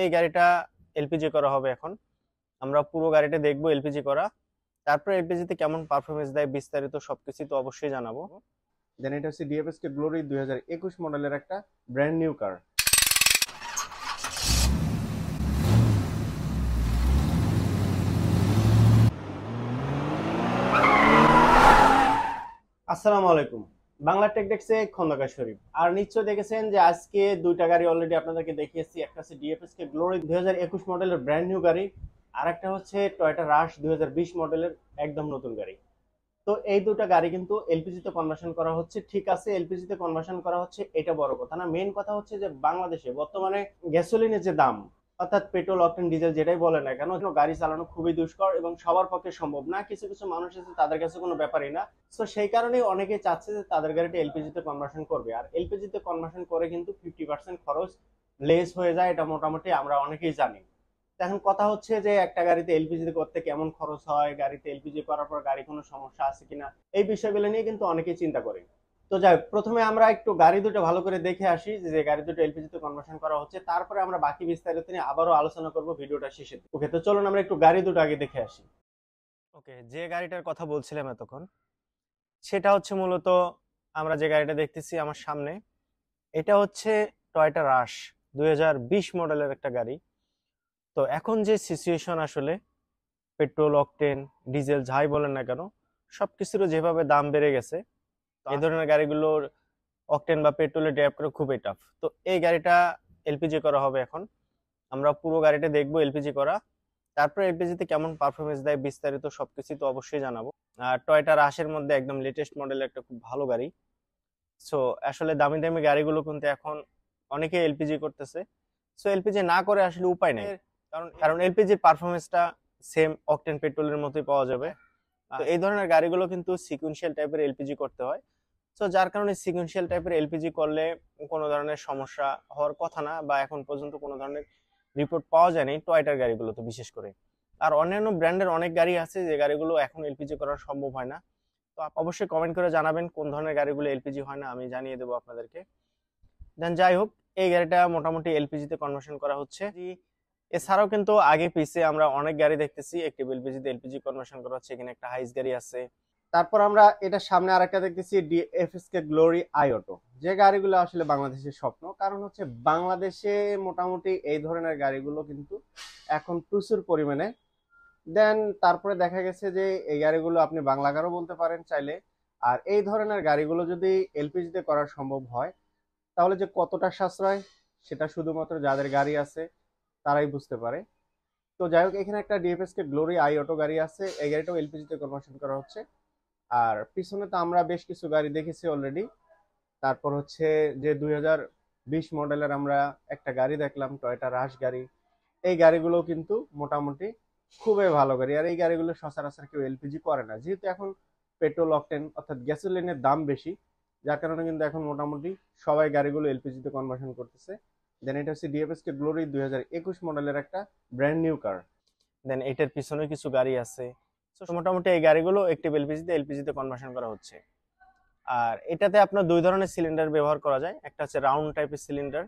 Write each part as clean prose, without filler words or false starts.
এই গাড়িটা এলপিজি করা হবে এখন। আমরা পুরো গাড়িটা দেখবো এলপিজি করা, তারপর এলপিজি তে কেমন পারফরমেন্স দেয় বিস্তারিত সবকিছু তো অবশ্যই জানাবো। দেন এটা হচ্ছে ডিএফএসকে গ্লোরি 2021 মডেলের একটা ব্র্যান্ড নিউ কার। আসসালামু আলাইকুম, বাংলা টেক ডেস্কে খন্দকার শরীফ। আর নিশ্চয় দেখেছেন যে আজকে দুইটা গাড়ি অলরেডি আপনাদেরকে দেখিয়েছি। একটা হচ্ছে ডিএফএসকে গ্লোরি 2021 মডেলের ব্র্যান্ড নিউ গাড়ি, আর একটা হচ্ছে টয়োটা রাশ 2020 মডেলের একদম নতুন গাড়ি। তো এই দুটো গাড়ি কিন্তু এলপিজি তে কনভার্সন করা হচ্ছে, ঠিক আছে, এলপিজি তে কনভার্সন করা হচ্ছে, এটা বড় কথা না। মেইন কথা হচ্ছে যে বাংলাদেশে বর্তমানে গ্যাসোলিনের যে দাম, অর্থাৎ পেট্রোল অকটেন ডিজেল যেটাই বলে না কেন, গাড়ি চালানো খুবই দুষ্কর এবং সবার পক্ষে সম্ভব না। কিছু কিছু মানুষ আছে তাদের কাছে কোনো ব্যাপারই না। তো সেই কারণেই অনেকেই চাচ্ছে যে তাদের গাড়িটা এলপিজি তে কনভার্সন করবে, আর এলপিজি তে কনভার্সন করে কিন্তু 50% খরচ লেস হয়ে যায়, এটা মোটামুটি আমরা অনেকেই জানি। এখন কথা হচ্ছে যে একটা গাড়িতে এলপিজি করতে কেমন খরচ হয়, গাড়িতে এলপিজি করার পর গাড়ি কোনো সমস্যা আছে কিনা, এই বিষয়গুলো নিয়ে কিন্তু অনেকেই চিন্তা করে। তো যাই হোক, প্রথমে আমরা একটু গাড়ি দুটো ভালো করে দেখে আসি যে গাড়ি দুটো এলপিজি তে কনভার্সন করা হচ্ছে, তারপরে আমরা বাকি বিস্তারিত নিয়ে আবারও আলোচনা করব ভিডিওটা শেষে। ওকে, তো চলুন আমরা একটু গাড়ি দুটো আগে দেখে আসি। ওকে, যে গাড়িটার কথা বলছিলাম এতক্ষণ, সেটা হচ্ছে মূলত আমরা যে গাড়িটা দেখতেছি আমার সামনে, এটা হচ্ছে টয়োটা রাশ 2020 মডেলের একটা গাড়ি। তো এখন যে সিচুয়েশন, আসলে পেট্রোল অকটেন ডিজেল যাই বলেন না কেন, সবকিছুরও যেভাবে দাম বেড়ে গেছে, এই ধরনের গাড়িগুলোর অকটেন বা পেট্রোলে ড্রাইভ করা খুবই টাফ। তো এই গাড়িটা এলপিজি করা হবে এখন। আমরা পুরো গাড়িটা দেখবো এলপিজি করা, তারপর এলপিজি তে কেমন পারফরমেন্স দেয় বিস্তারিত সবকিছু তো অবশ্যই জানাবো। আর টয়োটা রাশের মধ্যে একদম লেটেস্ট মডেলের একটা খুব ভালো গাড়ি। সো আসলে দামি দামি গাড়িগুলো কিন্তু এখন অনেকে এলপিজি করতেছে। সো এলপিজি না করে আসলে উপায় নেই, কারণ কারণ এলপিজির পারফরমেন্সটা সেম অকটেন পেট্রোলের মতোই পাওয়া যাবে। তো এই ধরনের গাড়িগুলো কিন্তু সিকুয়েন্সিয়াল টাইপের এলপিজি করতে হয়। সো যার কারণে সিকুয়েন্সিয়াল টাইপের এলপিজি করলে কোনো ধরনের সমস্যা হওয়ার কথা না, বা এখন পর্যন্ত কোনো ধরনের রিপোর্ট পাওয়া যায়নি টয়োটার গাড়িগুলো তো বিশেষ করে। আর অন্যান্য ব্র্যান্ডের অনেক গাড়ি আছে যে গাড়িগুলো এখন এলপিজি করা সম্ভব হয় না। তো অবশ্যই কমেন্ট করে জানাবেন কোন ধরনের গাড়িগুলো এলপিজি হয় না, আমি জানিয়ে দেবো আপনাদেরকে। দেন যাই হোক, এই গাড়িটা মোটামুটি এলপিজি তে কনভার্সন করা হচ্ছে। এছাড়াও কিন্তু আগে পিছে আমরা অনেক গাড়ি দেখতেছি একটি এলপিজি তে এলপিজি কনভার্সন করা হচ্ছে। এখানে একটা হাইস গাড়ি আছে, তারপর আমরা এটা সামনে আরেকটা দেখতেছি ডিএফএসকে গ্লোরি আই অটো। যে গাড়িগুলো আসলে বাংলাদেশের স্বপ্ন, কারণ হচ্ছে বাংলাদেশে মোটামুটি এই ধরনের গাড়িগুলো কিন্তু এখন প্রচুর পরিমাণে। দেন তারপরে দেখা গেছে যে এই গাড়িগুলো আপনি বাংলা কারও বলতে পারেন চাইলে। আর এই ধরনের গাড়িগুলো যদি এলপিজি তে করা সম্ভব হয়, তাহলে যে কতটা সাশ্রয় সেটা শুধুমাত্র যাদের গাড়ি আছে তারাই বুঝতে পারে। তো যাই হোক, এখানে একটা ডিএফএসকে গ্লোরি আই অটো গাড়ি আছে, এই গাড়িটাও এলপিজি তে কনভার্সন করা হচ্ছে। আর পিছনে তো আমরা বেশ কিছু গাড়ি দেখেছি অলরেডি। তারপর হচ্ছে যে 2020 মডেলের আমরা একটা গাড়ি দেখলাম, টয়োটা রাশ গাড়ি। এই গাড়িগুলো কিন্তু মোটামুটি খুবই ভালো গাড়ি, আর এই গাড়িগুলো সচরাচর কেউ এলপিজি করে না, যেহেতু এখন পেট্রোল অকটেন অর্থাৎ গ্যাসোলিনের দাম বেশি, যার কারণে কিন্তু এখন মোটামুটি সবাই গাড়িগুলো এলপিজি তে কনভার্সন করতেছে। দেন এটা হচ্ছে ডিএফএসকে গ্লোরি 2021 মডেলের একটা ব্র্যান্ড নিউ কার। দেন এটার পিছনে কিছু গাড়ি আছে। তো মোটামুটি এই গাড়িগুলো একটি এলপিজি তে কনভার্সন করা হচ্ছে। আর এটাতে আপনার দুই ধরনের সিলিন্ডার ব্যবহার করা যায়, একটা হচ্ছে রাউন্ড টাইপের সিলিন্ডার,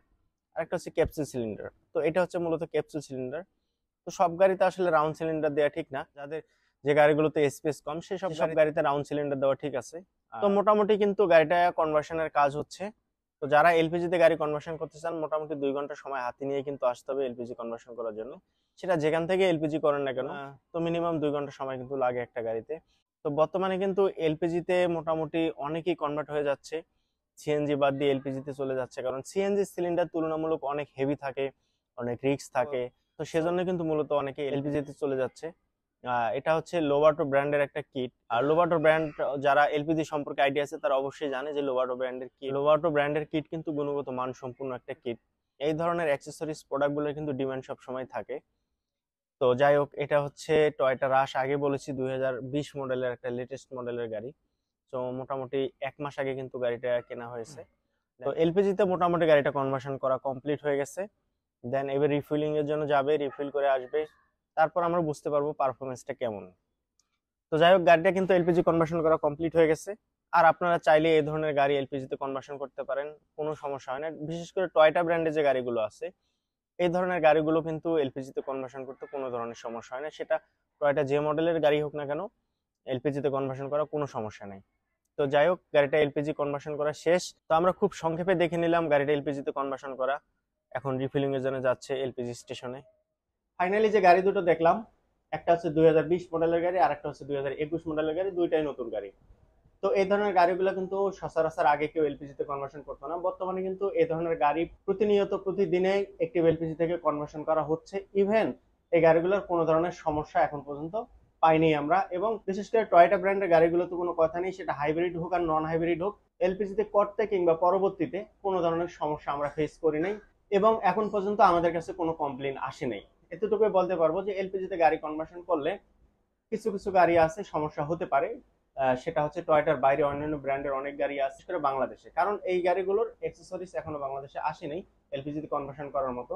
আর একটা হচ্ছে ক্যাপসুল সিলিন্ডার। তো এটা হচ্ছে মূলত ক্যাপসুল সিলিন্ডার। তো সব গাড়িতে আসলে রাউন্ড সিলিন্ডার দেওয়া ঠিক না, যাদের যে গাড়িগুলোতে স্পেস কম সেই সব গাড়িতে রাউন্ড সিলিন্ডার দেওয়া ঠিক আছে। তো মোটামুটি কিন্তু গাড়িটা কনভার্সনের কাজ হচ্ছে। তো যারা এলপিজি তে গাড়ি কনভার্সন করতে চান, মোটামুটি 2 ঘন্টা সময় হাতে নিয়ে কিন্তু আসতে হবে এলপিজি কনভার্সন করার জন্য। সেটা যেখান থেকে এলপিজি করেন না কেন, তো মিনিমাম 2 ঘন্টা সময় কিন্তু লাগে একটা গাড়িতে। তো বর্তমানে কিন্তু এলপিজি তে মোটামুটি অনেকেই কনভার্ট হয়ে যাচ্ছে, সিএনজি বাদ দিয়ে এলপিজি তে চলে যাচ্ছে, কারণ সিএনজি সিলিন্ডার তুলনামূলক অনেক হেভি থাকে, অনেক রিস্ক থাকে। তো সেজন্য কিন্তু মূলত অনেকে এলপিজি তে চলে যাচ্ছে। এটা হচ্ছে লোবাটো ব্র্যান্ডের একটা কিট। আর লোবাটো ব্র্যান্ড, যারা এলপিজি সম্পর্কে আইডিয়া আছে তারা অবশ্যই জানে যে লোবাটো ব্র্যান্ডের কিট কিন্তু গুণগত মান সম্পূর্ণ একটা কিট। এই ধরনের অ্যাক্সেসরিজ প্রোডাক্টগুলোর কিন্তু ডিমান্ড সব সময় থাকে। তো যাই হোক, এটা হচ্ছে টয়োটা রাশ, আগে বলেছি 2020 মডেলের একটা লেটেস্ট মডেলের গাড়ি। তো মোটামুটি 1 মাস আগে কিন্তু গাড়িটা কেনা হয়েছে। তো এলপিজি তে মোটামুটি গাড়িটা কনভার্সন করা কমপ্লিট হয়ে গেছে। দেন এবার রিফিলিং এর জন্য যাবে, রিফিল করে আসবে, তারপর আমরা বুঝতে পারবো পারফরমেন্সটা কেমন। তো যাই হোক, গাড়িটা কিন্তু এলপিজি কনভার্সন করা কমপ্লিট হয়ে গেছে। আর আপনারা চাইলে এই ধরনের গাড়ি এলপিজি তে কনভার্সন করতে পারেন, কোনো সমস্যা হয় না। বিশেষ করে টয়োটা ব্র্যান্ডের যে গাড়িগুলো আছে এই ধরনের গাড়িগুলো কিন্তু এলপিজিতে কনভার্সন করতে কোনো ধরনের সমস্যা হয় না, সেটা টয়োটা যে মডেলের গাড়ি হোক না কেন, এলপিজিতে কনভার্সন করা কোনো সমস্যা নেই। তো যাই হোক, গাড়িটা এলপিজি কনভার্সন করা শেষ। তো আমরা খুব সংক্ষেপে দেখে নিলাম গাড়িটা এলপিজিতে কনভার্সন করা, এখন রিফিলিং এর জন্য যাচ্ছে এলপিজি স্টেশনে। ফাইনালি যে গাড়ি দুটো দেখলাম, একটা হচ্ছে 2020 মডেলের গাড়ি আর একটা হচ্ছে 2021 মডেলের গাড়ি, দুইটাই নতুন গাড়ি। তো এই ধরনের গাড়িগুলো কিন্তু সচরাচর আগে কেউ এলপিজিতে কনভার্সন করতো না, বর্তমানে কিন্তু এই ধরনের গাড়ি প্রতিনিয়ত প্রতিদিনে একটি এলপিজি থেকে কনভার্সন করা হচ্ছে। ইভেন এই গাড়িগুলোর কোনো ধরনের সমস্যা এখন পর্যন্ত পাইনি আমরা। এবং বিশেষ করে টয়োটা ব্র্যান্ডের গাড়িগুলো তো কোনো কথা নেই, সেটা হাইব্রিড হোক আর নন হাইব্রিড হোক, এলপিজিতে করতে কিংবা পরবর্তীতে কোনো ধরনের সমস্যা আমরা ফেস করি নাই এবং এখন পর্যন্ত আমাদের কাছে কোনো কমপ্লেন আসে নাই। এতটুকুই বলতে পারবো যে এলপিজিতে গাড়ি কনভার্সন করলে কিছু কিছু গাড়ি আছে সমস্যা হতে পারে, সেটা হচ্ছে টয়োটার বাইরে অন্যান্য ব্র্যান্ডের অনেক গাড়ি আছে করে বাংলাদেশে, কারণ এই গাড়িগুলোর অ্যাক্সেসরিজ এখনো বাংলাদেশে আসেনি এলপিজিতে কনভার্সন করার মতো।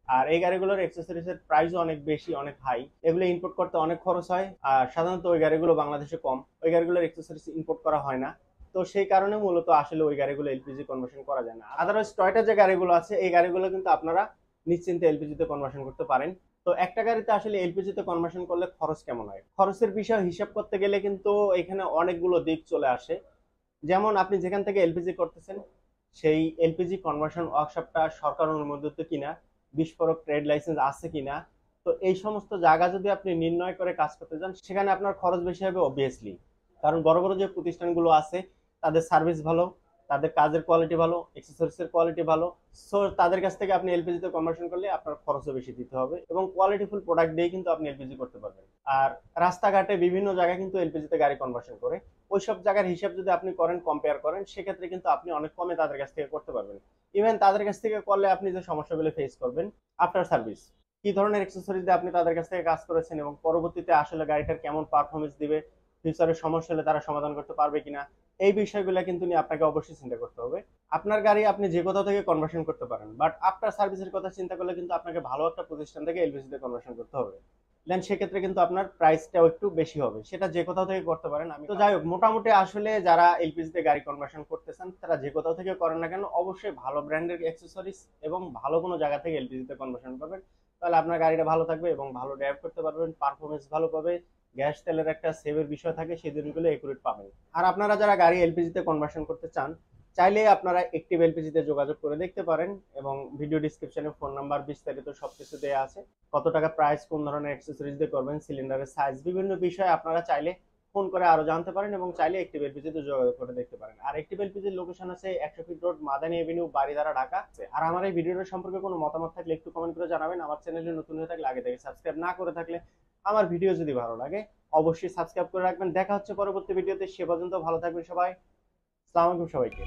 আর এই গাড়িগুলোর অ্যাক্সেসরিজ এর প্রাইসও অনেক বেশি, অনেক হাই, এগুলো ইম্পোর্ট করতে অনেক খরচ হয়। আর সাধারণত ওই গাড়িগুলো বাংলাদেশে কম, ওই গাড়িগুলোর অ্যাক্সেসরিজ ইম্পোর্ট করা হয় না। তো সেই কারণে মূলত আসলে ওই গাড়িগুলো এলপিজি কনভার্সন করা যায় না। আদারওয়াইজ টয়োটার যে গাড়িগুলো আছে এই গাড়িগুলো কিন্তু আপনারা নিশ্চিন্তে এলপিজিতে কনভার্সন করতে পারেন। তো একটা গাড়িতে আসলে এলপিজিতে কনভার্সন করলে খরচ কেমন হয়, খরচের বিষয় হিসাব করতে গেলে কিন্তু এখানে অনেকগুলো দিক চলে আসে। যেমন আপনি যেখান থেকে এলপিজি করতেছেন সেই এলপিজি কনভার্সন ওয়ার্কশপটা সরকার অনুমোদিত কিনা, বিস্ফোরক ট্রেড লাইসেন্স আছে কিনা। তো এই সমস্ত জায়গা যদি আপনি নির্ণয় করে কাজ করতে যান সেখানে আপনার খরচ বেশি হবে অবভিয়াসলি, কারণ বড় বড় যে প্রতিষ্ঠানগুলো আছে তাদের সার্ভিস ভালো, তাদের কাজের কোয়ালিটি ভালো, এক্সেসরিজের কোয়ালিটি ভালো। সো তাদের কাছ থেকে আপনি এলপিজিতে কনভার্সন করলে আপনার খরচও বেশি দিতে হবে এবং কোয়ালিটিফুল প্রোডাক্ট দিয়ে কিন্তু আপনি এলপিজি করতে পারবেন। আর রাস্তাঘাটে বিভিন্ন জায়গায় কিন্তু এলপিজিতে গাড়ি কনভার্সন করে, ওইসব জায়গার হিসাব যদি আপনি করেন, কম্পেয়ার করেন, সেক্ষেত্রে কিন্তু আপনি অনেক কমে তাদের কাছ থেকে করতে পারবেন। ইভেন তাদের কাছ থেকে করলে আপনি যে সমস্যাগুলো ফেস করবেন আফটার সার্ভিস, কি ধরনের এক্সেসরিজ দিয়ে আপনি তাদের কাছ থেকে কাজ করেছেন এবং পরবর্তীতে আসলে গাড়িটার কেমন পারফরমেন্স দিবে, ফিউচারে সমস্যা হলে তারা সমাধান করতে পারবে কিনা, এই বিষয়গুলো কিন্তু নিয়ে আপনাকে অবশ্যই চিন্তা করতে হবে। আপনার গাড়ি আপনি যে কোথাও থেকে কনভার্সন করতে পারেন, বাট আফটার সার্ভিসের কথা চিন্তা করলে কিন্তু আপনাকে ভালো একটা প্রতিষ্ঠান থেকে এলপিজিতে কনভার্সন করতে হবে। দেন সেক্ষেত্রে কিন্তু আপনার প্রাইসটাও একটু বেশি হবে, সেটা যে কোথাও থেকে করতে পারেন। আমি তো যাই হোক, মোটামুটি আসলে যারা এলপিজিতে গাড়ি কনভার্সন করতেছেন তারা যে কোথাও থেকে করেন না কেন, অবশ্যই ভালো ব্র্যান্ডের অ্যাক্সেসরিজ এবং ভালো কোনো জায়গা থেকে এলপিজিতে কনভার্সন করবেন, তাহলে আপনার গাড়িটা ভালো থাকবে এবং ভালো ড্রাইভ করতে পারবেন, পারফরমেন্স ভালো পাবে, গ্যাস তেলের একটা সেভের বিষয় থাকে, সেই দিনগুলো একুরেট পাবেন। আর আপনারা যারা গাড়ি এলপিজিতে কনভার্সন করতে চান, চাইলে আপনারা একটিভ এলপিজিতে যোগাযোগ করে দেখতে পারেন এবং ভিডিও ডিসক্রিপশনে ফোন নাম্বার বিস্তারিত সবকিছু দেওয়া আছে, কত টাকা প্রাইস, কোন ধরনের অ্যাক্সেসরিজ দিয়ে করবেন, সিলিন্ডারের সাইজ, বিভিন্ন বিষয় আপনারা চাইলে ফোন করে আরো জানতে পারেন এবং চাইলে একটিভ এলপিজিতে যোগাযোগ করে দেখতে পারেন। আর একটিভ এলপিজির লোকেশন আছে 100 feet road, Madani Avenue, Baridhara, Dhaka. আর আমার এই ভিডিওটা সম্পর্কে কোনো মতামত থাকলে একটু কমেন্ট করে জানাবেন। আমার চ্যানেলে নতুন হয়ে থাকলে আগে থেকে সাবস্ক্রাইব না করে থাকলে, আমার ভিডিও যদি ভালো লাগে অবশ্যই সাবস্ক্রাইব করে রাখবেন। দেখা হচ্ছে পরবর্তী ভিডিওতে, সে পর্যন্ত ভালো থাকবেন সবাই। আসসালামু আলাইকুম সবাইকে।